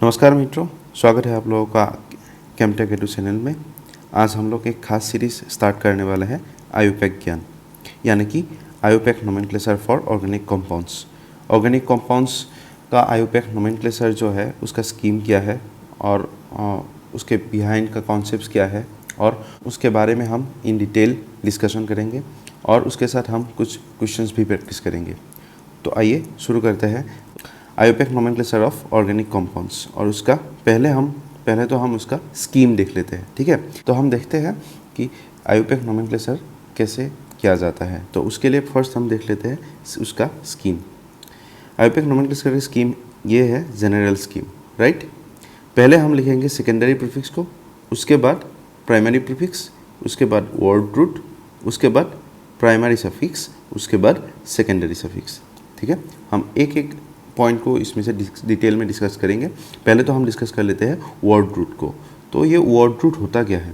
नमस्कार मित्रों, स्वागत है आप लोगों का केमटेक एडू चैनल में। आज हम लोग एक खास सीरीज स्टार्ट करने वाले हैं आयुपैक ज्ञान, यानी कि IUPAC nomenclature for organic compounds. Organic compounds का आयुपैक नोमेनक्लेचर जो है उसका स्कीम क्या है और उसके बिहाइंड का कॉन्सेप्ट्स क्या है और उसके बारे में हम इन डिटेल डिस्कशन करेंगे और उसके साथ हम कुछ क्वेश्चंस भी प्रैक्टिस करेंगे। तो आइए शुरू करते हैं IUPAC nomenclature of organic compounds. और उसका पहले तो हम उसका स्कीम देख लेते हैं, ठीक है। तो हम देखते हैं कि आयुपैक नोमेनक्लेचर कैसे किया जाता है। तो उसके लिए फर्स्ट हम देख लेते हैं उसका स्कीम। आयुपैक नोमेनक्लेचर की स्कीम ये है जनरल स्कीम, राइट। पहले हम लिखेंगे सेकेंडरी प्रीफिक्स को, उसके बाद प्राइमरी प्रीफिक्स, उसके बाद वर्ड रूट, उसके बाद प्राइमरी सफिक्स, उसके बाद सेकेंडरी सफिक्स, ठीक है। हम एक एक पॉइंट को इसमें से डिटेल में डिस्कस करेंगे। पहले तो हम डिस्कस कर लेते हैं वर्ड रूट को। तो ये वर्ड रूट होता क्या है?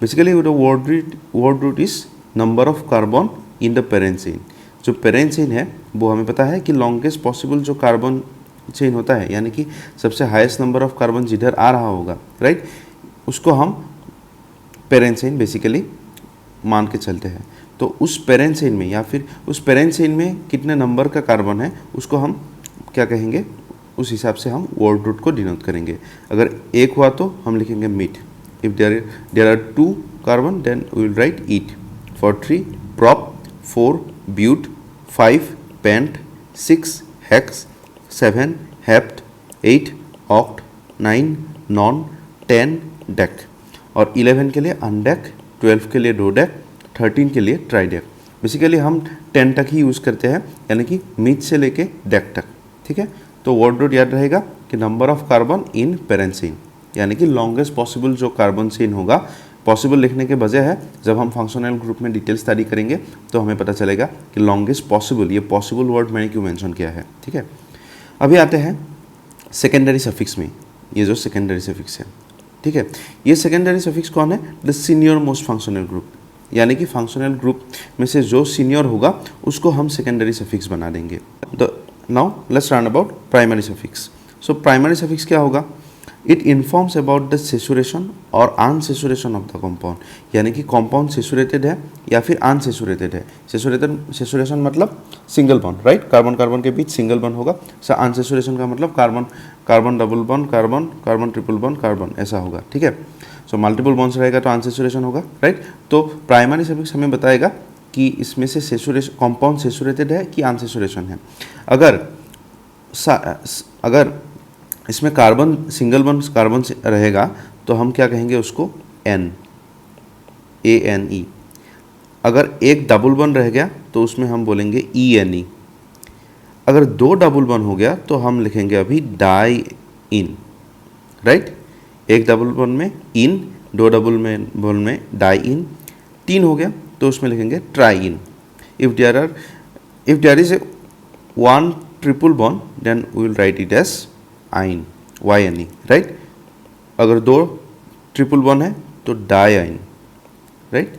Basically word root is number of carbon in the parent chain. जो पेरेंट चेन है वो हमें पता है कि लॉन्गेस्ट पॉसिबल जो कार्बन चेन होता है, यानी कि सबसे हाईएस्ट नंबर ऑफ कार्बन जिधर आ रहा होगा, राइट, उसको हम पेरेंट चेन बेसिकली मान के चलते हैं। तो उस पेरेंट चेन में या फिर उस पेरेंट चेन में कितने नंबर का कार्बन है उसको हम क्या कहेंगे, उस हिसाब से हम वर्ड रूट को डिनोट करेंगे। अगर एक हुआ तो हम लिखेंगे meth. If there are 2 carbon then we will write eth. For 3 prop, 4 but, 5 pent, 6 hex, 7 hept, 8 oct, 9 non, 10 dec और 11 के लिए अनडेक, 12 के लिए डोडेक, 13 के लिए ट्राइडेक। बेसिकली हम 10 तक ही यूज़ करते हैं, यानी कि मीट से लेके डेक तक, ठीक है। तो वर्ड रूट याद रहेगा कि number of carbon in parent chain, यानी कि लॉन्गेस्ट पॉसिबल जो कार्बन चेन होगा। पॉसिबल लिखने के वजह है जब हम फंक्शनल ग्रुप में डिटेल स्टडी करेंगे तो हमें पता चलेगा कि लॉन्गेस्ट पॉसिबल, ये पॉसिबल वर्ड मैंने क्यों मेंशन किया है, ठीक है। अभी आते हैं सेकेंडरी सफिक्स में। ये जो सेकेंडरी सफिक्स है, ठीक है, ये सेकेंडरी सफिक्स कौन है? The senior most functional group, यानी कि फंक्शनल ग्रुप में से जो सीनियर होगा उसको हम सेकेंडरी सफिक्स बना देंगे। तो now let's learn about primary suffix. So primary suffix क्या होगा? It informs about the saturation और अनसेचुरेशन ऑफ द कंपाउंड, यानी कि कंपाउंड सेचुरेटेड है या फिर अनसेचुरेटेड है। सेचुरेशन मतलब single bond, right, carbon carbon के बीच सिंगल बॉन्ड होगा। सो अनसेचुरेशन का मतलब carbon carbon double bond, carbon carbon triple bond, carbon, ऐसा होगा, ठीक है। सो मल्टीपल बॉन्ड्स रहेगा तो अनसेचुरेशन होगा, राइट। तो प्राइमरी सफिक्स हमें बताएगा कि इसमें से सेचुरेशन कंपाउंड सेचुरेटेड है कि अनसेचुरेशन है। अगर इसमें कार्बन सिंगल बॉन्ड कार्बन रहेगा तो हम क्या कहेंगे उसको? ANE। अगर एक डबल बॉन्ड रह गया तो उसमें हम बोलेंगे ENE। अगर 2 डबल बॉन्ड हो गया तो हम लिखेंगे अभी डाई इन, राइट। एक डबल बॉन्ड में इन, 2 डबल बॉन्ड में डाई इन, 3 हो गया तो उसमें लिखेंगे tri ene. If there is 1 triple bond then we will write it as yne, YNE, right. अगर 2 ट्रिपल बॉन्ड है तो डाई आइन, राइट।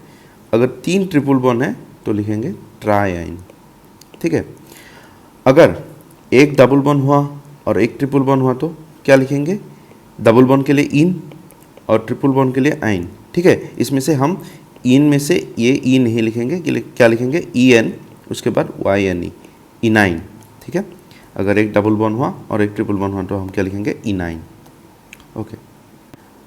अगर 3 ट्रिपल बॉन्ड है तो लिखेंगे ट्राई आइन, ठीक है। अगर एक डबल बॉन्ड हुआ और एक ट्रिपल बॉन्ड हुआ तो क्या लिखेंगे? डबल बॉन्ड के लिए इन और ट्रिपल बॉन्ड के लिए आइन, ठीक है। इसमें से हम इन में से ये ई नहीं लिखेंगे, क्या लिखेंगे? EN, उसके बाद YNE, इनाइन, ठीक है। अगर एक डबल बॉन्ड हुआ और एक ट्रिपल बॉन्ड हुआ तो हम क्या लिखेंगे? Enyne, okay.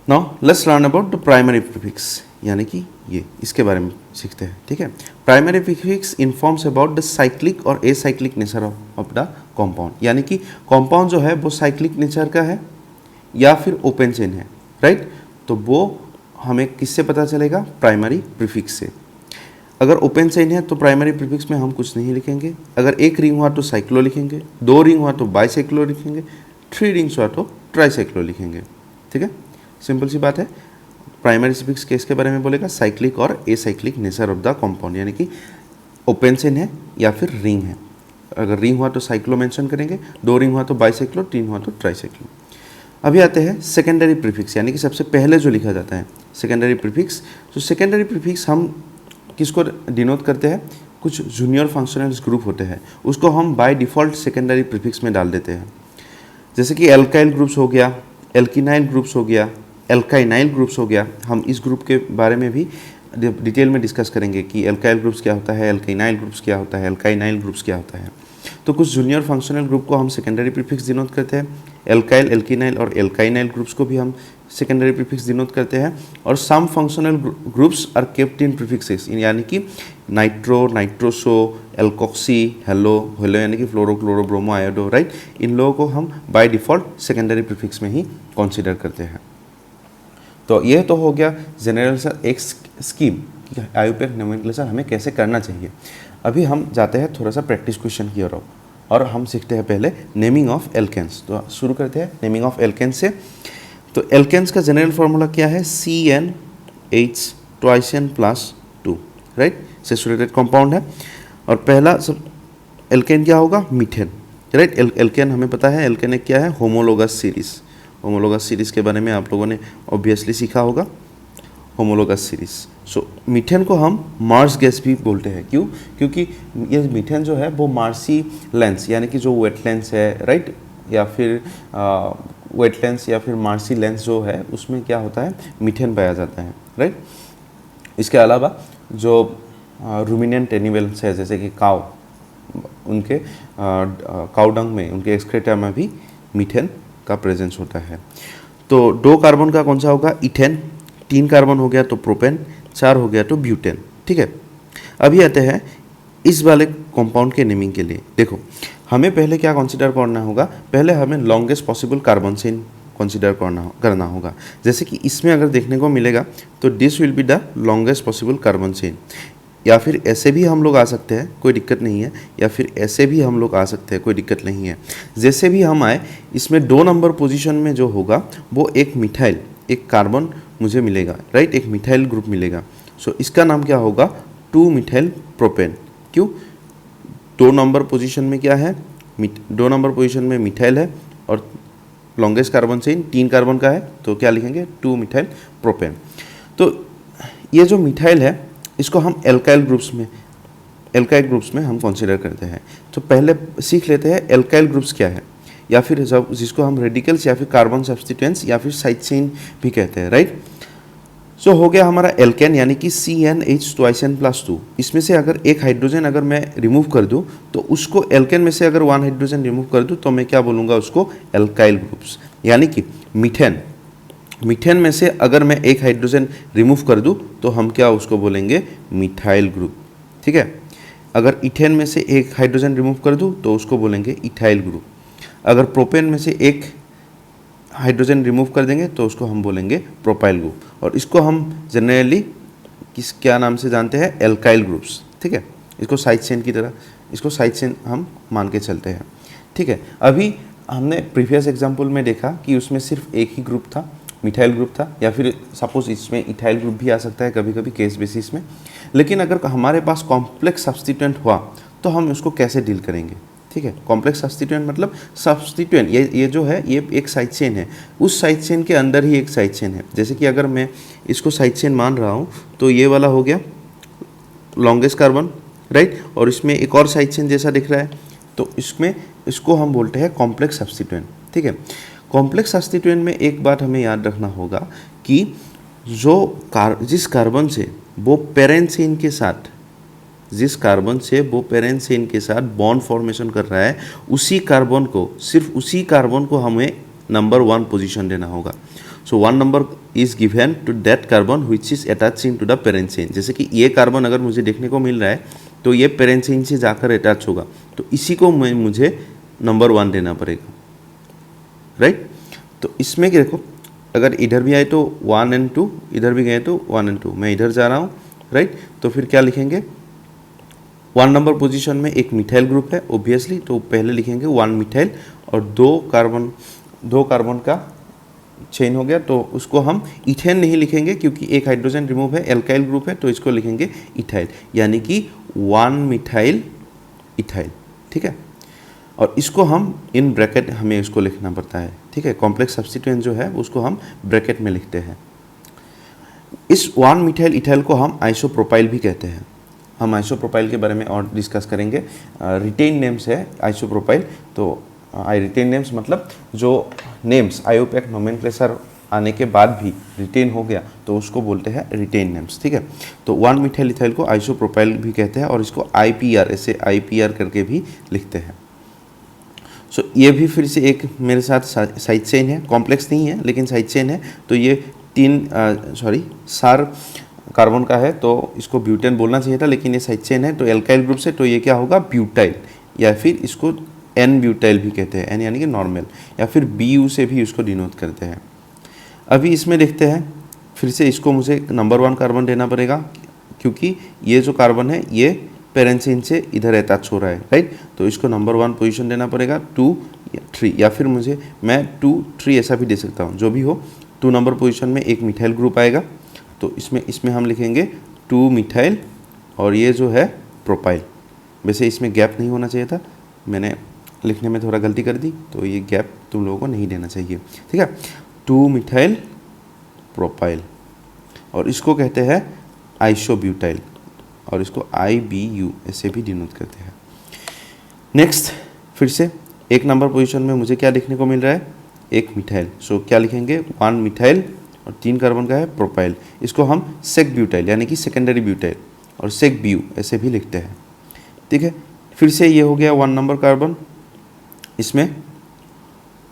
Now let's learn about the primary prefix, यानी कि ये इसके बारे में सीखते हैं, ठीक है। Primary prefix informs about the cyclic और acyclic nature of the compound, यानी कि कंपाउंड जो है वो साइक्लिक नेचर का है या फिर ओपन चेन है, राइट। तो वो हमें किससे पता चलेगा? प्राइमरी प्रीफिक्स से। अगर ओपन चेन है तो प्राइमरी प्रीफिक्स में हम कुछ नहीं लिखेंगे। अगर एक रिंग हुआ तो साइक्लो लिखेंगे, 2 रिंग हुआ तो बाइसाइक्लो लिखेंगे, 3 रिंग्स हुआ तो ट्राईसाइक्लो लिखेंगे, ठीक है। सिंपल सी बात है। प्राइमरी सफिक्स किसके बारे में बोलेगा? साइक्लिक और acyclic nature of the compound, यानी कि ओपन चेन है या फिर रिंग है। अगर रिंग हुआ तो साइक्लो मेंशन करेंगे, 2 रिंग हुआ तो बाइसाइक्लो, 3 हुआ तो ट्राईसाइक्लो। अभी आते हैं सेकेंडरी प्रीफिक्स, यानी कि सबसे पहले जो लिखा जाता है सेकेंडरी प्रीफिक्स। तो सेकेंडरी प्रीफिक्स हम किसको डिनोट करते हैं? कुछ जूनियर फंक्शनल्स ग्रुप होते हैं, उसको हम बाय डिफ़ॉल्ट सेकेंडरी प्रीफिक्स में डाल देते हैं। जैसे कि एल्काइल ग्रुप्स हो गया, एल्किनाइल ग्रुप्स हो गया, एल्काइनाइल ग्रुप्स हो गया। हम इस ग्रुप के बारे में भी डिटेल में डिस्कस करेंगे कि एल्काइल ग्रुप्स क्या होता है, एल्काइनाइल ग्रुप्स क्या होता है, एल्काइनाइल ग्रुप्स क्या होता है। तो कुछ जूनियर फंक्शनल ग्रुप को हम सेकेंडरी प्रीफिक्स डिनोट करते हैं, एल्काइल, एल्किनाइल और एल्काइनाइल ग्रुप्स को भी हम सेकेंडरी प्रीफिक्स डिनोट करते हैं। और some functional groups are kept in prefixes, यानी कि nitro, nitroso, alkoxy, halo, halo यानी कि fluoro, chloro, bromo, iodo, right. इन लोगों को हम बाय डिफ़ॉल्ट सेकेंडरी प्रीफिक्स में ही कंसीडर करते हैं। तो ये तो हो गया जनरल सा एक स्कीम कि आईयूपीएक नोमेनक्लेचर हमें कैसे करना चाहिए। अभी हम जाते हैं थोड़ा सा प्रैक्टिस क्वेश्चन की ओर और हम सीखते हैं पहले नेमिंग ऑफ एल्केन्स। तो शुरू करते हैं नेमिंग ऑफ एल्केन्स से। तो एल्केन्स का जनरल फार्मूला क्या है? CnH twice N plus 2, right. Saturated compound है। और पहला सब एल्केन क्या होगा? Methane, right. एल्केन हमें पता है, एल्केन एक क्या है? Homologous series. होमोलोगस सीरीज के बारे में आप लोगों ने ऑब्वियसली सीखा होगा, होमोलोगस सीरीज। सो मीथेन को हम मार्स गैस भी बोलते हैं। क्यों? क्योंकि ये मीथेन जो है वो मार्सी लेंस यानी कि जो वेटलैंड्स है, राइट, या फिर वेटलैंड्स या फिर मार्सी लेंस जो है उसमें क्या होता है? मीथेन पाया जाता है, राइट। इसके अलावा जो रूमिनेंट एनिमल्स है जैसे कि काव, उनके काउ डंग में, उनके एक्सक्रेटा में भी मीथेन का प्रेजेंस होता है। तो 2 कार्बन का कौन सा होगा? इथेन। 3 कार्बन हो गया तो प्रोपेन, 4 हो गया तो ब्यूटेन, ठीक है। अभी आते हैं इस वाले कंपाउंड के नेमिंग के लिए। देखो, हमें पहले क्या कंसीडर करना होगा? पहले हमें longest possible carbon chain consider करना होगा। जैसे कि इसमें अगर देखने को मिलेगा तो this will be the longest possible carbon chain. या फिर ऐसे भी हम लोग आ सकते हैं, कोई दिक्कत नहीं है, या फिर ऐसे भी हम लोग आ सकते हैं, कोई दिक्कत नहीं है। जैसे भी हम आए, इसमें 2 नंबर पोजीशन में जो होगा वो एक मिथाइल, एक कार्बन मुझे मिलेगा, राइट, एक मिथाइल ग्रुप मिलेगा। सो इसका नाम क्या होगा? 2 मिथाइल प्रोपेन। क्यों? 2 नंबर पोजीशन में क्या है? 2 नंबर पोजीशन में मिथाइल है और लॉन्गेस्ट कार्बन चेन 3 कार्बन का है, तो क्या लिखेंगे? 2 मिथाइल प्रोपेन। तो ये जो मिथाइल है इसको हम एल्काइल ग्रुप्स में हम कंसीडर करते हैं। तो पहले सीख लेते हैं एल्काइल ग्रुप्स क्या है, या फिर जब जिसको हम रेडिकल्स या फिर कार्बन सब्स्टिट्यूएंट्स या फिर साइड चेन भी कहते हैं, राइट। सो हो गया हमारा एल्केन यानी कि CnH ट्वाइस N प्लस 2। इसमें से अगर एक हाइड्रोजन अगर मैं रिमूव कर दूं तो उसको एल्केन में से अगर 1 हाइड्रोजन रिमूव कर दूं तो मैं क्या बोलूँगा? उसको एल्काइल ग्रुप्स। यानी कि मीथेन में से अगर मैं एक हाइड्रोजन रिमूव कर दूं तो हम क्या उसको बोलेंगे? मिथाइल ग्रुप, ठीक है। अगर इथेन में से एक हाइड्रोजन रिमूव कर दूं तो उसको बोलेंगे इथाइल ग्रुप। अगर प्रोपेन में से एक हाइड्रोजन रिमूव कर देंगे तो उसको हम बोलेंगे प्रोपाइल ग्रुप। और इसको हम जनरली क्या नाम से जानते हैं? एल्काइल ग्रुप्स, ठीक है। इसको साइड चेन की तरह, इसको साइड चेन हम मान के चलते हैं, ठीक है। अभी हमने प्रीवियस एग्जाम्पल में देखा कि उसमें सिर्फ एक ही ग्रुप था, मिथाइल ग्रुप था, या फिर सपोज इसमें इथाइल ग्रुप भी आ सकता है कभी कभी केस बेसिस में। लेकिन अगर हमारे पास कॉम्प्लेक्स सब्स्टिट्यूएंट हुआ तो हम उसको कैसे डील करेंगे? ठीक है, कॉम्प्लेक्स सब्स्टिट्यूएंट मतलब सब्स्टिट्यूएंट ये जो है ये एक साइड चेन है, उस साइड चेन के अंदर ही एक साइड चेन है। जैसे कि अगर मैं इसको साइड चेन मान रहा हूँ तो ये वाला हो गया लॉन्गेस्ट कार्बन, राइट, और इसमें एक और साइड चेन जैसा दिख रहा है, तो इसको हम बोलते हैं कॉम्प्लेक्स सब्स्टिट्यूएंट, ठीक है। कॉम्प्लेक्स सब्स्टिट्यूएंट में एक बात हमें याद रखना होगा कि जिस कार्बन से वो पेरेंट चेन के साथ, जिस कार्बन से वो पेरेंट चेन के साथ बॉन्ड फॉर्मेशन कर रहा है, उसी कार्बन को, सिर्फ उसी कार्बन को हमें नंबर 1 पोजीशन देना होगा। So 1 number is given to that carbon which is attaching to the parent chain. जैसे कि ये कार्बन अगर मुझे देखने को मिल रहा है तो ये पेरेंट चेन से जाकर अटैच होगा, तो इसी को मुझे नंबर 1 देना पड़ेगा, राइट। तो इसमें देखो, अगर इधर भी आए तो 1 and 2, इधर भी गए तो 1 and 2, मैं इधर जा रहा हूँ, राइट। तो फिर क्या लिखेंगे? 1 नंबर पोजीशन में एक मिथाइल ग्रुप है ऑब्वियसली, तो पहले लिखेंगे 1 मिथाइल और 2 कार्बन का चेन हो गया, तो उसको हम इथेन नहीं लिखेंगे क्योंकि एक हाइड्रोजन रिमूव है, एल्काइल ग्रुप है, तो इसको लिखेंगे इथाइल, यानी कि 1 मिथाइल इथाइल, ठीक है। और इसको हम इन ब्रैकेट हमें इसको लिखना पड़ता है, ठीक है। कॉम्प्लेक्स सब्स्टिट्यूएंट जो है उसको हम ब्रैकेट में लिखते हैं। इस 1 मिथाइल इथाइल को हम आइसोप्रोपाइल भी कहते हैं। हम आइसोप्रोपाइल के बारे में और डिस्कस करेंगे, रिटेन नेम्स है आइसोप्रोपाइल, तो रिटेन नेम्स मतलब जो नेम्स आईयूपैक नोमेनक्लेचर आने के बाद भी रिटेन हो गया तो उसको बोलते हैं रिटेन नेम्स, ठीक है। तो 1 मिथाइल इथाइल को आइसोप्रोपाइल भी कहते हैं और इसको IPR ऐसे IPR करके भी लिखते हैं। सो ये भी फिर से एक मेरे साथ साइड चेन है, कॉम्प्लेक्स नहीं है लेकिन साइड चेन है। तो ये सार कार्बन का है तो इसको ब्यूटेन बोलना चाहिए था लेकिन ये साइड चेन है तो एल्काइल ग्रुप से, तो ये क्या होगा ब्यूटाइल, या फिर इसको N ब्यूटाइल भी कहते हैं, N यानी कि नॉर्मल, या फिर BU से भी इसको डिनोट करते हैं। अभी इसमें देखते हैं, फिर से इसको मुझे नंबर 1 कार्बन देना पड़ेगा क्योंकि ये जो कार्बन है ये पेरेंसिन से इधर अटैच हो रहा है, राइट। तो इसको नंबर 1 पोजीशन देना पड़ेगा 2 या 3, या फिर मैं 2 3 ऐसा भी दे सकता हूँ, जो भी हो। 2 नंबर पोजीशन में एक मिथाइल ग्रुप आएगा तो इसमें हम लिखेंगे 2 मिथाइल और ये जो है प्रोपाइल। वैसे इसमें गैप नहीं होना चाहिए था, मैंने लिखने में थोड़ा गलती कर दी, तो ये गैप तुम लोगों को नहीं देना चाहिए, ठीक है। 2 मिथाइल प्रोपाइल और इसको कहते हैं आइसोब्यूटाइल और इसको IBU ऐसे भी डिनोट करते हैं। नेक्स्ट, फिर से 1 नंबर पोजीशन में मुझे क्या लिखने को मिल रहा है, एक मिथाइल। सो क्या लिखेंगे 1 मिथाइल और 3 कार्बन का है प्रोपाइल। इसको हम सेक ब्यूटाइल यानी कि सेकेंडरी ब्यूटाइल और सेक BU ऐसे भी लिखते हैं, ठीक है। फिर से ये हो गया 1 नंबर कार्बन। इसमें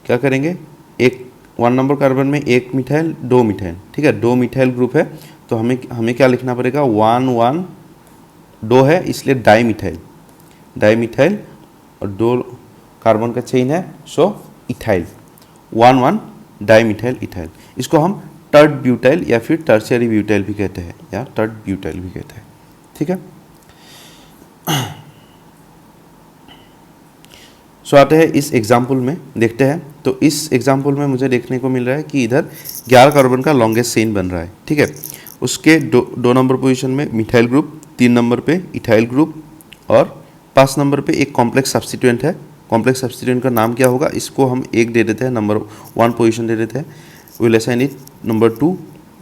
क्या करेंगे, 1 नंबर कार्बन में एक मिथाइल 2 मिथाइल, ठीक है, 2 मिथाइल ग्रुप है तो हमें क्या लिखना पड़ेगा 1 1 2 है इसलिए डाई मिथाइल और 2 कार्बन का चेन है सो इथाइल, 1 1 डाई मिथाइल इथाइल। इसको हम टर्ड ब्यूटाइल या फिर टर्शियरी ब्यूटाइल भी कहते हैं या टर्ड ब्यूटाइल भी कहते हैं, ठीक है। सो आते हैं इस एग्जाम्पल में, देखते हैं। तो इस एग्जाम्पल में मुझे देखने को मिल रहा है कि इधर 11 कार्बन का लॉन्गेस्ट चेन बन रहा है, ठीक है। उसके 2 नंबर पोजीशन में मिथाइल ग्रुप, 3 नंबर पे इथाइल ग्रुप और 5 नंबर पे एक कॉम्प्लेक्स सब्स्टिट्यूएंट है। कॉम्प्लेक्स सब्स्टिट्यूएंट का नाम क्या होगा, इसको हम 1 दे देते हैं, नंबर 1 पोजीशन दे देते हैं। Will assign it number 2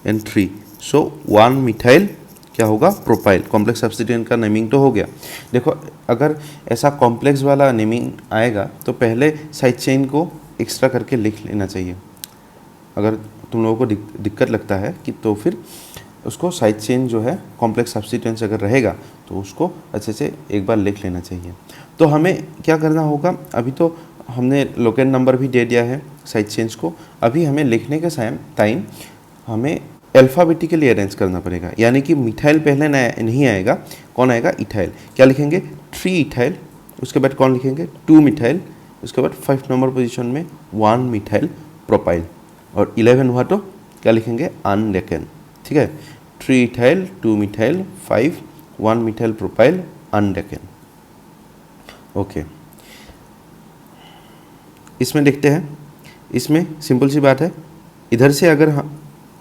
and 3। So 1 methyl क्या होगा प्रोपाइल। कॉम्प्लेक्स सब्स्टिट्यूएंट का नेमिंग तो हो गया। देखो अगर ऐसा कॉम्प्लेक्स वाला नेमिंग आएगा तो पहले साइड चेन को एक्स्ट्रा करके लिख लेना चाहिए। अगर तुम लोगों को दिक्कत लगता है कि तो फिर उसको साइड चेन जो है कॉम्प्लेक्स सब्स्टिट्यूएंट्स अगर रहेगा तो उसको अच्छे से एक बार लिख लेना चाहिए। तो हमें क्या करना होगा, अभी तो हमने लोकेट नंबर भी दे दिया है साइड चेन्स को, अभी हमें लिखने के टाइम हमें अल्फ़ाबेटिकली अरेंज करना पड़ेगा। यानी कि मिथाइल पहले नहीं आएगा, कौन आएगा इथाइल। क्या लिखेंगे 3 इथाइल, उसके बाद कौन लिखेंगे 2 मिथाइल, उसके बाद 5 नंबर पोजीशन में 1 मिथाइल प्रोपाइल और 11 हुआ तो क्या लिखेंगे अनडेकेन, ठीक है। 3 ethyl 2 methyl 5 1 methyl propyl undecane, okay. इसमें देखते हैं, इसमें सिंपल सी बात है, इधर से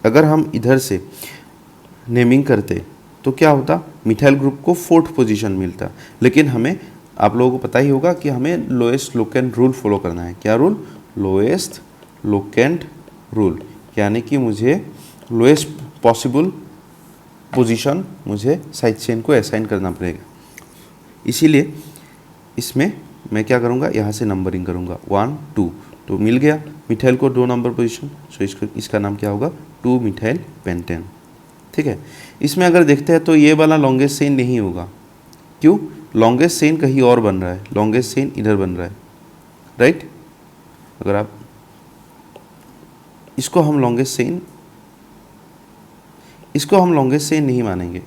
अगर हम इधर से नेमिंग करते तो क्या होता, मिथाइल ग्रुप को 4th पोजीशन मिलता। लेकिन हमें, आप लोगों को पता ही होगा कि हमें लोएस्ट लोकेंट रूल फॉलो करना है। क्या रूल, लोएस्ट लोकेंट रूल, यानी कि मुझे लोएस्ट पॉसिबल पोजीशन मुझे साइड चेन को असाइन करना पड़ेगा। इसीलिए इसमें मैं क्या करूँगा, यहाँ से नंबरिंग करूँगा 1 2, तो मिल गया मिथाइल को 2 नंबर पोजीशन। सो इसका नाम क्या होगा 2 मिथाइल पेंटेन, ठीक है। इसमें अगर देखते हैं तो ये वाला लॉन्गेस्ट चेन नहीं होगा, क्यों, लॉन्गेस्ट चेन कहीं और बन रहा है, लॉन्गेस्ट चेन इधर बन रहा है, राइट। अगर आप इसको हम लॉन्गेस्ट चेन नहीं मानेंगे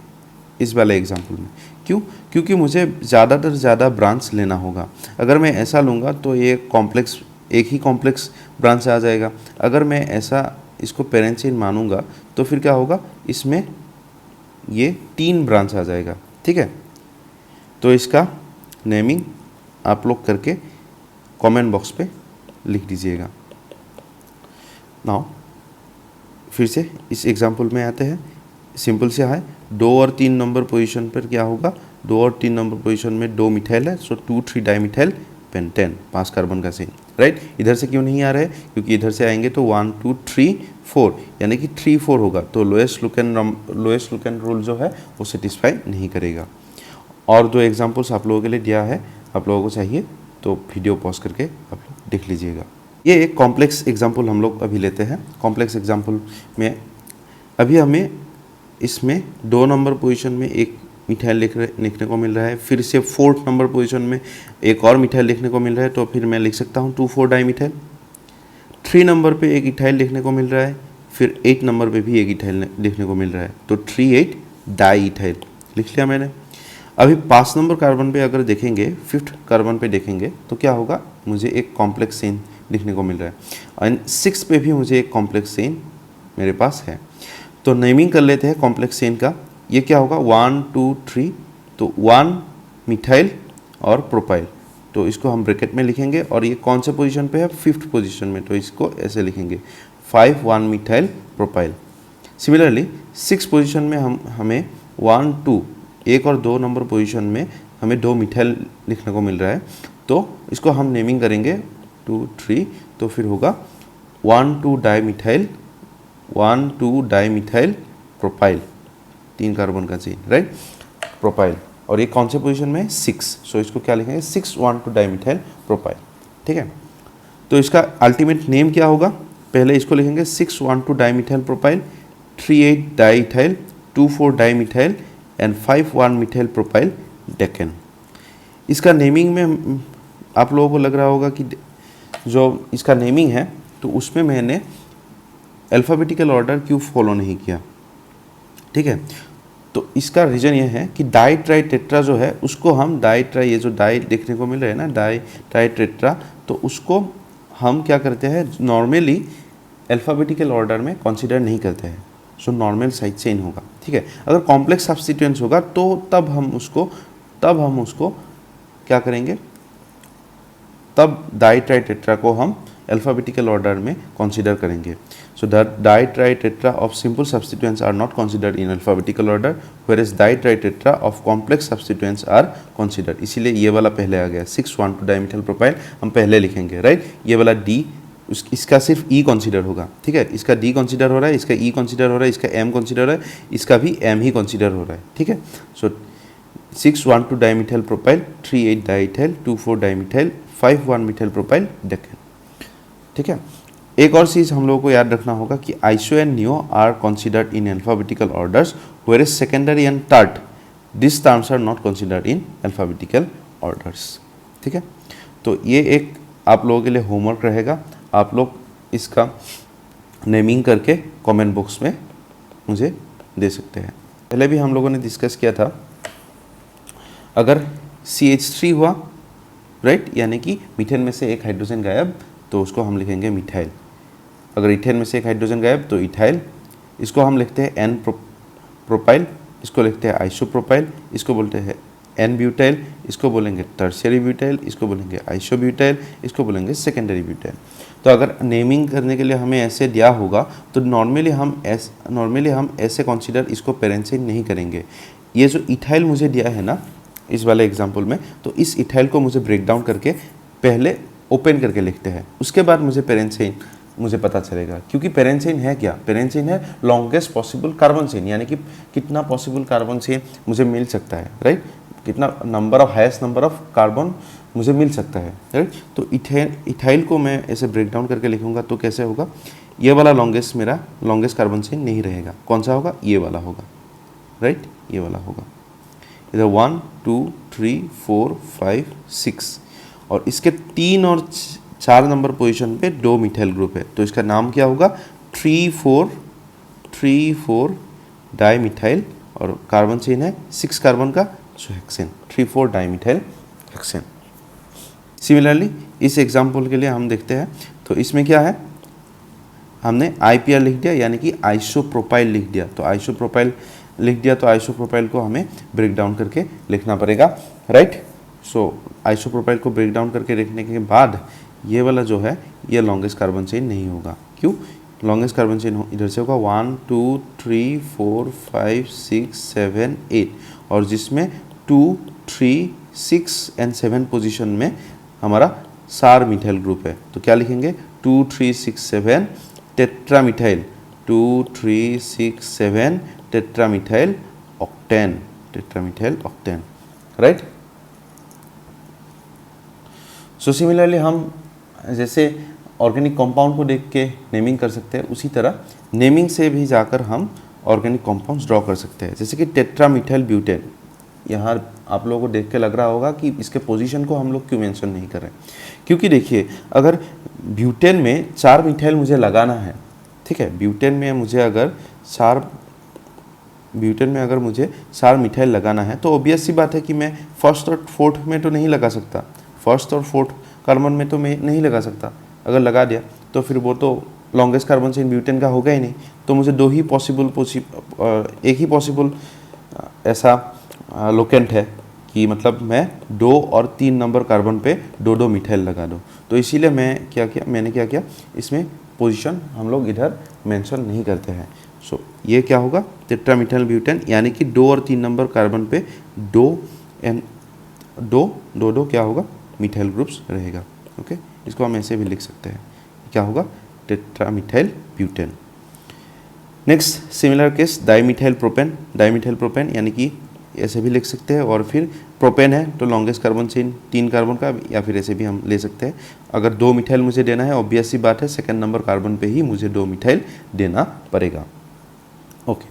इस वाले एग्जाम्पल में। क्यों, क्योंकि मुझे ज़्यादातर ज़्यादा ब्रांच लेना होगा। अगर मैं ऐसा लूँगा तो ये कॉम्प्लेक्स, एक ही कॉम्प्लेक्स ब्रांच आ जाएगा। अगर मैं ऐसा इसको पेरेंट चेन मानूंगा तो फिर क्या होगा, इसमें ये 3 ब्रांच आ जाएगा, ठीक है। तो इसका नेमिंग आप लोग करके कमेंट बॉक्स पे लिख दीजिएगा। नाउ फिर से इस एग्जांपल में आते हैं, सिंपल से है 2 और 3 नंबर पोजीशन पर क्या होगा, 2 और 3 नंबर पोजीशन में 2 मिथाइल है, सो 2 3 डाईमिथाइल पेंटेन, 5 कार्बन का चेन, राइट। इधर से क्यों नहीं आ रहा है, क्योंकि इधर से आएंगे तो 1 2 3 4 यानी कि 3 4 होगा, तो लोएस्ट लुकेन रूल जो है वो सेटिस्फाई नहीं करेगा। और जो एग्जांपल्स आप लोगों के लिए दिया है, आप लोगों को चाहिए तो वीडियो पॉज करके आप लोग देख लीजिएगा। ये एक कॉम्प्लेक्स एग्जाम्पल हम लोग अभी लेते हैं। कॉम्प्लेक्स एग्जाम्पल में अभी हमें इसमें 2 नंबर पोजीशन में एक मिथाइल लिखने को मिल रहा है, फिर से 4th नंबर पोजीशन में एक और मिथाइल लिखने को मिल रहा है, तो फिर मैं लिख सकता हूँ 2,4 डाईमिथाइल। 3 नंबर पे एक इथाइल लिखने को मिल रहा है, फिर 8 नंबर पे भी एक इथाइल लिखने को मिल रहा है, तो 3,8 डाई इथाइल लिख लिया मैंने। अभी 5 नंबर कार्बन पे अगर देखेंगे, 5th कार्बन पे देखेंगे तो क्या होगा, मुझे एक कॉम्प्लेक्स चेन लिखने को मिल रहा है, एंड 6 पे भी मुझे एक कॉम्प्लेक्स चेन मेरे पास है। तो नेमिंग कर लेते हैं कॉम्प्लेक्स चेन का। ये क्या होगा, 1 2 3, तो 1 मिथाइल और प्रोपाइल, तो इसको हम ब्रैकेट में लिखेंगे, और ये कौन से पोजीशन पे है, 5th पोजीशन में, तो इसको ऐसे लिखेंगे 5 1 मिथाइल प्रोपाइल। सिमिलरली 6 पोजीशन में हमें 1 2 1 और 2 नंबर पोजीशन में हमें 2 मिथाइल लिखने को मिल रहा है, तो इसको हम नेमिंग करेंगे 2 3, तो फिर होगा 1 2 di methyl 1 2 di methyl propyl, 3 carbon का चेन, राइट, प्रोपाइल। और ये कौन से पोजीशन में है, 6, सो इसको क्या लिखेंगे, 6 1 2 डाई मिथाइल प्रोपाइल। ठीक है, तो इसका अल्टीमेट नेम क्या होगा, पहले इसको लिखेंगे 6 1 2 di methyl propyl, 3 8 di ethyl, 2 4 di methyl and 5 1 methyl propyl decane. इसका नेमिंग में आप लोगों को लग रहा होगा कि जो इसका नेमिंग है तो उसमें मैंने अल्फ़ाबेटिकल ऑर्डर क्यों फॉलो नहीं किया। ठीक है, तो इसका रीज़न ये है कि डाई ट्राई टेट्रा जो है उसको हम डाई ट्राई, ये जो डाई देखने को मिल रहा है ना, डाई ट्राई टेट्रा, तो उसको हम क्या करते हैं, नॉर्मली अल्फ़ाबेटिकल ऑर्डर में कंसीडर नहीं करते हैं, सो नॉर्मल साइड चेन होगा। ठीक है, अगर कॉम्प्लेक्स सब्स्टिट्यूएंट्स होगा तो तब हम उसको क्या करेंगे, तब डाई ट्राई टेट्रा को हम अल्फ़ाबेटिकल ऑर्डर में कंसीडर करेंगे। So the di-tri-tetra of simple substituents are not considered in alphabetical order, whereas di-tri-tetra of complex substituents are considered. इसीलिए ये वाला पहले आ गया, 6 1 2 डाइमिथाइल प्रोपाइल हम पहले लिखेंगे, राइट। ये वाला D इसका सिर्फ E कंसीडर होगा। ठीक है, इसका D कंसीडर हो रहा है, इसका E कंसीडर हो रहा है, इसका M कंसीडर हो रहा है, इसका भी M ही कंसीडर हो रहा है। ठीक है, सो 6 1 2 dimethyl propyl, 3 8 diethyl, 2 4 dimethyl, 5 1 methyl propyl decane. ठीक है, एक और चीज़ हम लोगों को याद रखना होगा कि iso and neo are considered in alphabetical orders, where is secondary and third this terms are not considered in alphabetical orders. ठीक है, तो ये एक आप लोगों के लिए होमवर्क रहेगा, आप लोग इसका नेमिंग करके कमेंट बॉक्स में मुझे दे सकते हैं। पहले भी हम लोगों ने डिस्कस किया था, अगर CH3 हुआ, राइट, यानी कि मीथेन में से एक हाइड्रोजन गायब, तो उसको हम लिखेंगे मिथाइल। अगर इथेन में से एक हाइड्रोजन गायब तो इथाइल। इसको हम लिखते हैं एन प्रोपाइल, इसको लिखते हैं आइसोप्रोपाइल, इसको बोलते हैं एन ब्यूटाइल, इसको बोलेंगे टर्शियरी ब्यूटाइल, इसको बोलेंगे आइसोब्यूटाइल, इसको बोलेंगे सेकेंडरी ब्यूटाइल। तो अगर नेमिंग करने के लिए हमें ऐसे दिया होगा तो नॉर्मली हम ऐसे कंसीडर इसको पेरेंसिन नहीं करेंगे। ये जो इथाइल मुझे दिया है ना इस वाले एग्जाम्पल में, तो इस इथाइल को मुझे ब्रेक डाउन करके पहले ओपन करके लिखते हैं, उसके बाद मुझे पेरेंसिन मुझे पता चलेगा। क्योंकि पेरेंसिन है क्या, पेरेंसिन है लॉन्गेस्ट पॉसिबल कार्बन चेन, यानी कि कितना पॉसिबल कार्बन चेन मुझे मिल सकता है, राइट, कितना number of highest number of carbon मुझे मिल सकता है, राइट। तो इथाइल को मैं ऐसे ब्रेक डाउन करके लिखूंगा तो कैसे होगा, ये वाला मेरा लॉन्गेस्ट कार्बन चेन नहीं रहेगा। कौन सा होगा, ये वाला होगा, राइट, ये वाला होगा। इधर 1 2 3 4 5 6 और इसके 3 और 4 नंबर पोजीशन पे 2 मिथाइल ग्रुप है, तो इसका नाम क्या होगा, 3 4 डाई मिथाइल, और कार्बन चेन है 6 कार्बन का, so hexane, 3 4 di methyl hexane. Similarly इस एग्जाम्पल के लिए हम देखते हैं, तो इसमें क्या है, हमने IPR लिख दिया, यानी कि आइसोप्रोपाइल लिख दिया। तो आइसोप्रोपाइल लिख दिया, तो आइसोप्रोपाइल को हमें ब्रेक डाउन करके लिखना पड़ेगा, राइट। सो आइसोप्रोपाइल को ब्रेक डाउन करके लिखने के बाद ये वाला जो है ये लॉन्गेस्ट कार्बन चेन नहीं होगा। क्यों, लॉन्गेस्ट कार्बन चेन इधर से होगा 1 2 3 4 5 6 7 8, और जिसमें 2 3 6 एंड 7 पोजीशन में हमारा 4 मिथाइल ग्रुप है। तो क्या लिखेंगे, 2 3 6 7 टेट्रामिथाइल, 2 3 6 7 टेट्रामिथाइल ऑक्टेन, राइट। सो सिमिलरली हम जैसे ऑर्गेनिक कंपाउंड को देख के नेमिंग कर सकते हैं, उसी तरह नेमिंग से भी जाकर हम ऑर्गेनिक कंपाउंड्स ड्रॉ कर सकते हैं। जैसे कि टेट्रामीथाइल ब्यूटेन, यहाँ आप लोगों को देख के लग रहा होगा कि इसके पोजीशन को हम लोग क्यों मेंशन नहीं कर रहे, क्योंकि देखिए अगर ब्यूटेन में 4 मिथाइल मुझे लगाना है, ठीक है, ब्यूटेन में अगर मुझे 4 मिथाइल लगाना है तो ऑब्वियस सी बात है कि मैं फर्स्ट और फोर्थ में तो नहीं लगा सकता, फर्स्ट और फोर्थ कार्बन में तो मैं नहीं लगा सकता। अगर लगा दिया तो फिर वो तो लॉन्गेस्ट कार्बन चेन ब्यूटेन का होगा ही नहीं। तो मुझे एक ही पॉसिबल ऐसा लोकेंट है कि मतलब मैं 2 और 3 नंबर कार्बन पे 2 मिथाइल लगा दूँ। तो इसीलिए मैंने क्या किया, इसमें पोजीशन हम लोग इधर मेंशन नहीं करते हैं। सो ये क्या होगा, टेट्रामीथाइल ब्यूटेन, यानी कि 2 और 3 नंबर कार्बन पे 2 क्या होगा, मिथाइल ग्रुप्स रहेगा। ओके, इसको हम ऐसे भी लिख सकते हैं, क्या होगा, tetramethyl butane. Next similar case dimethyl propane, यानी कि ऐसे भी लिख सकते हैं। और फिर प्रोपेन है तो लॉन्गेस्ट कार्बन चेन 3 कार्बन का, या फिर ऐसे भी हम ले सकते हैं। अगर 2 मिथाइल मुझे देना है, ऑब्वियस सी बात है सेकंड नंबर कार्बन पे ही मुझे 2 मिथाइल देना पड़ेगा। ओके,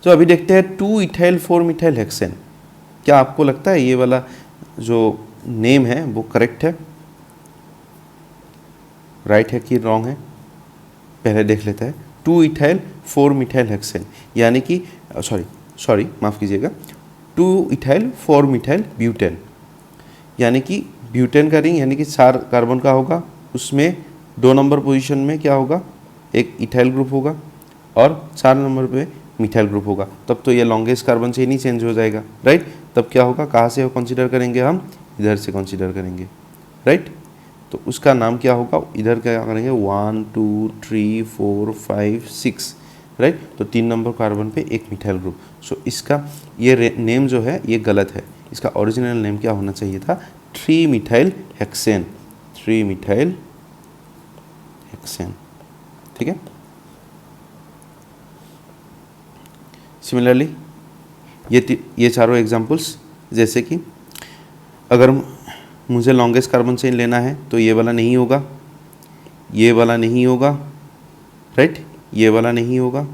तो अभी देखते हैं 2 इथाइल 4 मिथाइल हेक्सेन। क्या आपको लगता है ये वाला जो नेम है वो करेक्ट है, राइट है कि रॉन्ग है? पहले देख लेते हैं। 2 इथाइल 4 मिथाइल हेक्सेन, यानी कि सॉरी माफ़ कीजिएगा, 2 इथाइल 4 मिथाइल ब्यूटेन, यानी कि ब्यूटेन का रिंग यानी कि 4 कार्बन का होगा, उसमें 2 नंबर पोजीशन में क्या होगा, एक इथाइल ग्रुप होगा और 4 नंबर पे मिथाइल ग्रुप होगा। तब तो ये लॉन्गेस्ट कार्बन चेन ही चेंज हो जाएगा, राइट। तब क्या होगा, कहाँ से कंसीडर करेंगे, हम इधर से कंसीडर करेंगे, राइट। तो उसका नाम क्या होगा, इधर क्या करेंगे, 1 2 3 4 5 6, राइट। तो 3 नंबर कार्बन पे एक मिथाइल ग्रुप। सो इसका ये नेम जो है ये गलत है, इसका ओरिजिनल नेम क्या होना चाहिए था, 3 मिथाइल हेक्सेन, 3 मिथाइल हेक्सेन, ठीक है। सिमिलरली ये चारों एग्जांपल्स, जैसे कि अगर मुझे लॉन्गेस्ट कार्बन चेन लेना है तो ये वाला नहीं होगा, ये वाला नहीं होगा, राइट, ये वाला नहीं होगा,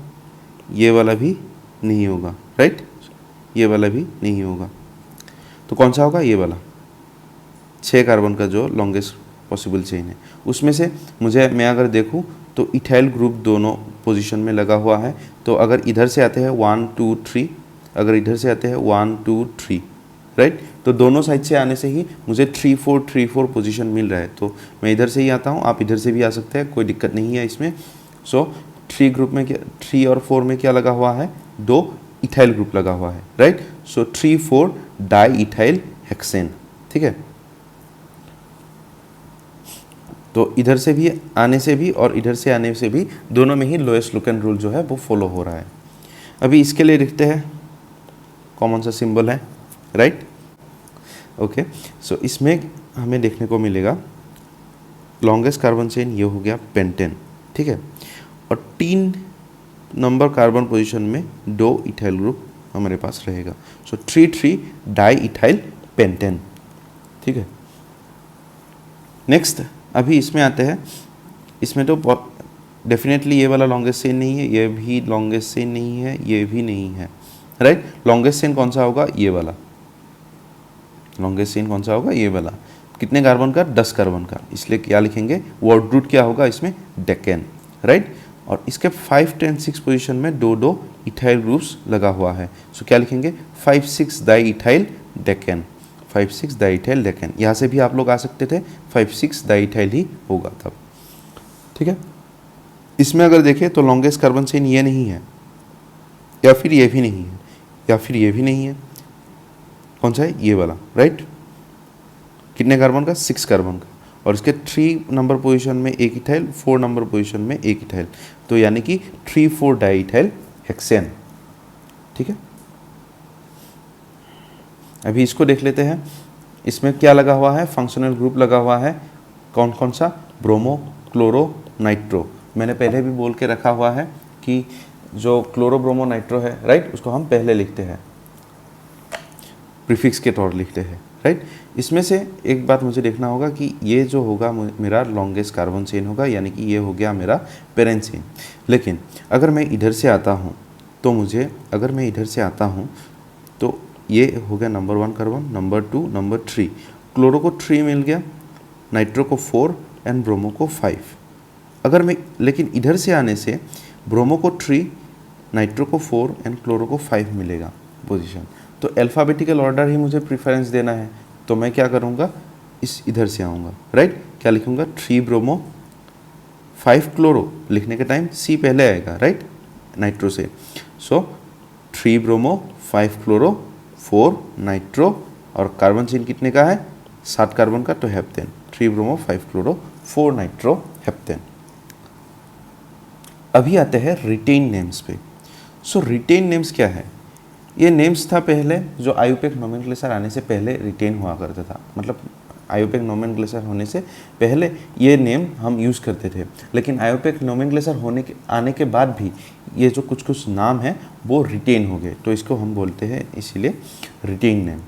ये वाला भी नहीं होगा, राइट, ये वाला भी नहीं होगा। तो कौन सा होगा, ये वाला 6 कार्बन का जो लॉन्गेस्ट पॉसिबल चेन है, उसमें से मैं अगर देखूं तो इथाइल ग्रुप दोनों पोजीशन में लगा हुआ है। तो अगर इधर से आते हैं 1 2 3, अगर इधर से आते हैं 1 2 3, राइट, तो दोनों साइड से आने से ही मुझे 3 4 पोजीशन मिल रहा है। तो मैं इधर से ही आता हूँ, आप इधर से भी आ सकते हैं, कोई दिक्कत नहीं है इसमें। सो 3 ग्रुप में 3 और 4 में क्या लगा हुआ है, 2 इथाइल ग्रुप लगा हुआ है, राइट। सो 3 4 डाई इथाइल हेक्सेन, ठीक है। तो इधर से भी आने से भी और इधर से आने से भी दोनों में ही लोएस्ट लुकेन रूल जो है वो फॉलो हो रहा है। अभी इसके लिए लिखते हैं, कॉमन सा सिंबल है, राइट। ओके, सो इसमें हमें देखने को मिलेगा लॉन्गेस्ट कार्बन चेन ये हो गया पेंटेन, ठीक है। और 3 नंबर कार्बन पोजीशन में 2 इथाइल ग्रुप हमारे पास रहेगा। सो 3 3 डाई इथाइल पेंटेन, ठीक है। नेक्स्ट अभी इसमें आते हैं, इसमें तो डेफिनेटली ये वाला लॉन्गेस्ट चेन नहीं है, ये भी लॉन्गेस्ट चेन नहीं है, ये भी नहीं है, राइट। लॉन्गेस्ट चेन कौन सा होगा, ये वाला लॉन्गेस्ट चेन कौन सा होगा, ये वाला। कितने कार्बन का, 10 कार्बन का, इसलिए क्या लिखेंगे, वर्ड रूट क्या होगा इसमें, डेकेन, राइट। और इसके 5 10 6 पोजीशन में 2 इथाइल ग्रुप्स लगा हुआ है। सो क्या लिखेंगे, 5 6 di ethyl decane, 5 6 di ethyl decane. यहाँ से भी आप लोग आ सकते थे, 5 6 डाई इथाइल ही होगा तब, ठीक है। इसमें अगर देखें तो लॉन्गेस्ट कार्बन चेन ये नहीं है, या फिर ये भी नहीं है, या फिर ये भी नहीं है। कौन सा है, ये वाला, राइट। कितने कार्बन का, 6 कार्बन का, और इसके 3 नंबर पोजीशन में एक इथाइल, 4 नंबर पोजीशन में एक इथाइल, तो यानी कि 3 4 डाई इथाइल हेक्सेन, ठीक है। अभी इसको देख लेते हैं, इसमें क्या लगा हुआ है, फंक्शनल ग्रुप लगा हुआ है, कौन कौन सा, ब्रोमो, क्लोरो, नाइट्रो। मैंने पहले भी बोल के रखा हुआ है कि जो क्लोरो ब्रोमो नाइट्रो है, राइट, उसको हम पहले लिखते हैं, प्रीफिक्स के तौर लिखते हैं, राइट। इसमें से एक बात मुझे देखना होगा कि ये जो होगा मेरा लॉन्गेस्ट कार्बन चेन होगा, यानी कि ये हो गया मेरा पेरेंट चेन। लेकिन अगर मैं इधर से आता हूँ तो मुझे, अगर मैं इधर से आता हूँ तो ये हो गया number 1 carbon, number 2, number 3, chloro को 3 मिल गया, नाइट्रो को 4 एंड ब्रोमो को 5। अगर मैं, लेकिन इधर से आने से ब्रोमो को 3, नाइट्रो को 4 एंड क्लोरो को 5 मिलेगा पोजीशन। तो अल्फ़ाबेटिकल ऑर्डर ही मुझे प्रेफरेंस देना है, तो मैं क्या करूँगा, इस इधर से आऊँगा, राइट। क्या लिखूँगा, 3 ब्रोमो 5 क्लोरो, लिखने के टाइम सी पहले आएगा, राइट, नाइट्रो से। सो 3 ब्रोमो 5 क्लोरो 4 नाइट्रो, और कार्बन चेन कितने का है, 7 कार्बन का, तो heptane. 3 bromo 5 chloro 4 nitro heptane. अभी आते हैं रिटेन नेम्स पे। सो रिटेन नेम्स क्या है, ये नेम्स था पहले जो आईयूपीएक नोमेनक्लेचर आने से पहले रिटेन हुआ करता था, मतलब आईयूपीएक नोमेनक्लेचर होने से पहले ये नेम हम यूज़ करते थे। लेकिन आईयूपीएक नोमेनक्लेचर आने के बाद भी ये जो कुछ कुछ नाम हैं वो रिटेन हो गए, तो इसको हम बोलते हैं इसीलिए रिटेन नेम।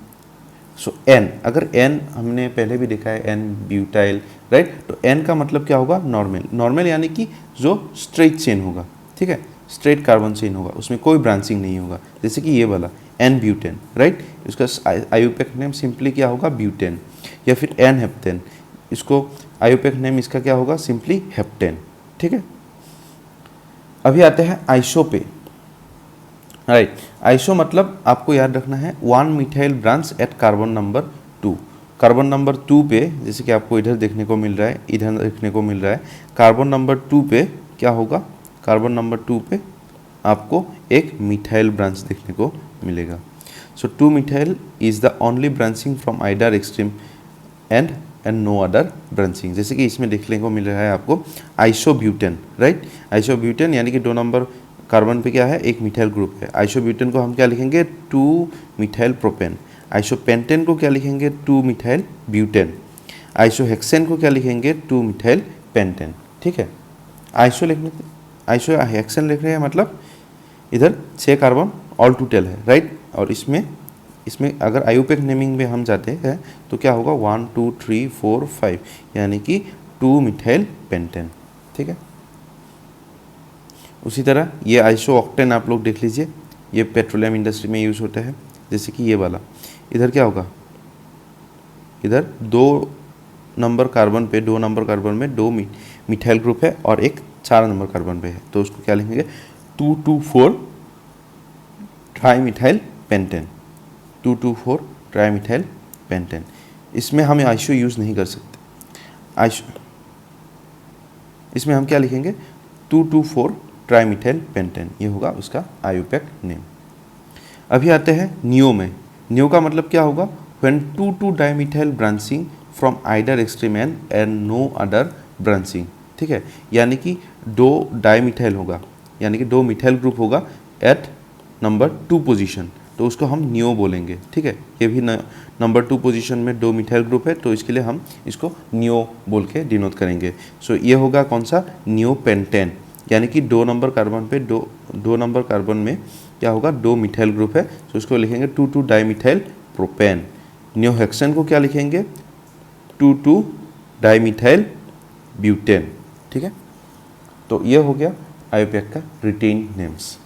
सो एन, अगर एन हमने पहले भी देखा है, एन ब्यूटाइल, राइट, तो एन का मतलब क्या होगा, नॉर्मल। नॉर्मल यानी कि जो स्ट्रेट चेन होगा, ठीक है, स्ट्रेट कार्बन चेन होगा, उसमें कोई ब्रांचिंग नहीं होगा, जैसे कि ये वाला एन ब्यूटेन, राइट। इसका आईयूपीएक नेम सिंपली क्या होगा, ब्यूटेन, या फिर एन हेप्टेन, इसको आईयूपीएक नेम इसका क्या होगा, सिंपली हेप्टेन, ठीक है। अभी आते हैं आइसो पे, राइट। आइसो मतलब आपको याद रखना है 1 methyl branch at carbon number 2। Carbon number 2 पे, जैसे कि आपको इधर देखने को मिल रहा है, इधर देखने को मिल रहा है, कार्बन नंबर 2 पे क्या होगा, कार्बन नंबर 2 पे आपको एक मिथाइल ब्रांच देखने को मिलेगा। So 2 methyl is the only branching from either extreme and no other branching. जैसे कि इसमें देखने को मिल रहा है आपको आइसोब्यूटेन, राइट। आइसोब्यूटेन यानी कि 2 नंबर कार्बन पे क्या है, एक मिथाइल ग्रुप है। आइसोब्यूटेन को हम क्या लिखेंगे, 2 मिथाइल प्रोपेन। आइसोपेंटेन को क्या लिखेंगे, 2 मिथाइल ब्यूटेन। आइसोहेक्सेन को क्या लिखेंगे, 2 मिथाइल पेंटेन, ठीक है। आइसोहेक्सेन लिख रहे हैं मतलब इधर 6 कार्बन ऑल टोटल है, राइट। और इसमें अगर आईयूपीएक नेमिंग में हम जाते हैं तो क्या होगा, 1 2 3 4 5, यानी कि 2 मिथाइल पेंटेन, ठीक है। उसी तरह ये आइसो ऑक्टेन आप लोग देख लीजिए, ये पेट्रोलियम इंडस्ट्री में यूज़ होता है। जैसे कि ये वाला, इधर क्या होगा, इधर 2 नंबर कार्बन पे, 2 नंबर कार्बन में 2 मिथाइल ग्रुप है और एक 4 नंबर कार्बन पे है, तो उसको क्या लिखेंगे, 2,2,4 tri methyl pentane, 2,2,4 tri methyl pentane. इसमें हम आइसो यूज़ नहीं कर सकते, इसमें हम क्या लिखेंगे, 2,2,4 ट्राई मिथाइल पेंटेन, ये होगा उसका आईयूपीएक नेम। अभी आते हैं नियो में। नियो का मतलब क्या होगा, when 2,2 dimethyl branching from either extreme and no other branching, ठीक है। यानी कि 2 डाइमिथाइल होगा, यानी कि 2 मिथाइल ग्रुप होगा एट नंबर 2 पोजीशन, तो उसको हम नियो बोलेंगे, ठीक है। ये भी नंबर 2 पोजीशन में 2 मिथाइल ग्रुप है, तो इसके लिए हम इसको नियो बोल के डिनोट करेंगे। सो ये होगा कौन सा, नियो पेंटेन, यानी कि 2 नंबर कार्बन पे 2 नंबर कार्बन में क्या होगा, 2 मिथाइल ग्रुप है, तो इसको लिखेंगे 2,2 डाइमिथाइल प्रोपेन। नियोहेक्सेन को क्या लिखेंगे, 2,2 डाइमिथाइल ब्यूटेन, ठीक है। तो ये हो गया आईयूपीएक का रिटेन नेम्स।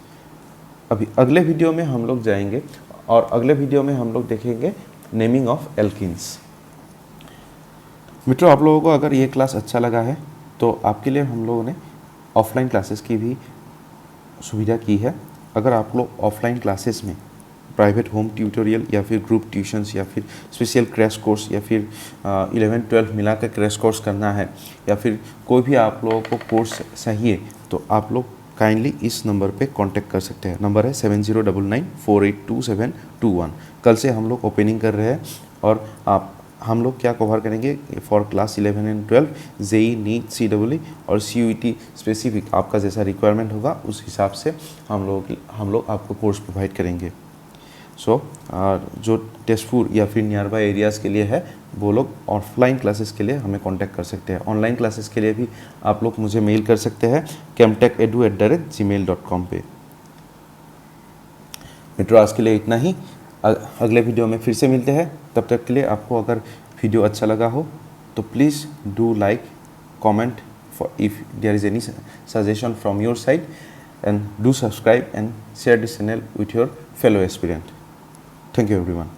अभी अगले वीडियो में हम लोग जाएंगे और अगले वीडियो में हम लोग देखेंगे नेमिंग ऑफ एल्किन्स। मित्रों, आप लोगों को अगर ये क्लास अच्छा लगा है तो आपके लिए हम लोगों ने ऑफलाइन क्लासेस की भी सुविधा की है। अगर आप लोग ऑफलाइन क्लासेस में प्राइवेट होम ट्यूटोरियल या फिर ग्रुप ट्यूशन्स या फिर स्पेशल क्रैश कोर्स या फिर 11-12 मिला कर क्रैश कोर्स करना है या फिर कोई भी आप लोगों को कोर्स चाहिए, तो आप लोग काइंडली इस नंबर पे कांटेक्ट कर सकते हैं। नंबर है 7099482721। कल से हम लोग ओपनिंग कर रहे हैं और हम लोग क्या कवर करेंगे for class 11 and 12, JEE, NEET, CEE और CUET स्पेसिफिक आपका जैसा रिक्वायरमेंट होगा उस हिसाब से हम लोग आपको कोर्स प्रोवाइड करेंगे। सो जो तेजपुर या फिर नियर बाय एरियाज़ के लिए है वो लोग ऑफलाइन क्लासेस के लिए हमें कांटेक्ट कर सकते हैं। ऑनलाइन क्लासेस के लिए भी आप लोग मुझे मेल कर सकते हैं camtechedu@gmail.com पे। मित्रों, आज के लिए इतना ही। अगले वीडियो में फिर से मिलते हैं। तब तक के लिए आपको अगर वीडियो अच्छा लगा हो तो please do like, comment for if there is any suggestion from your side, and do subscribe and share this channel with your fellow aspirant. Thank you everyone.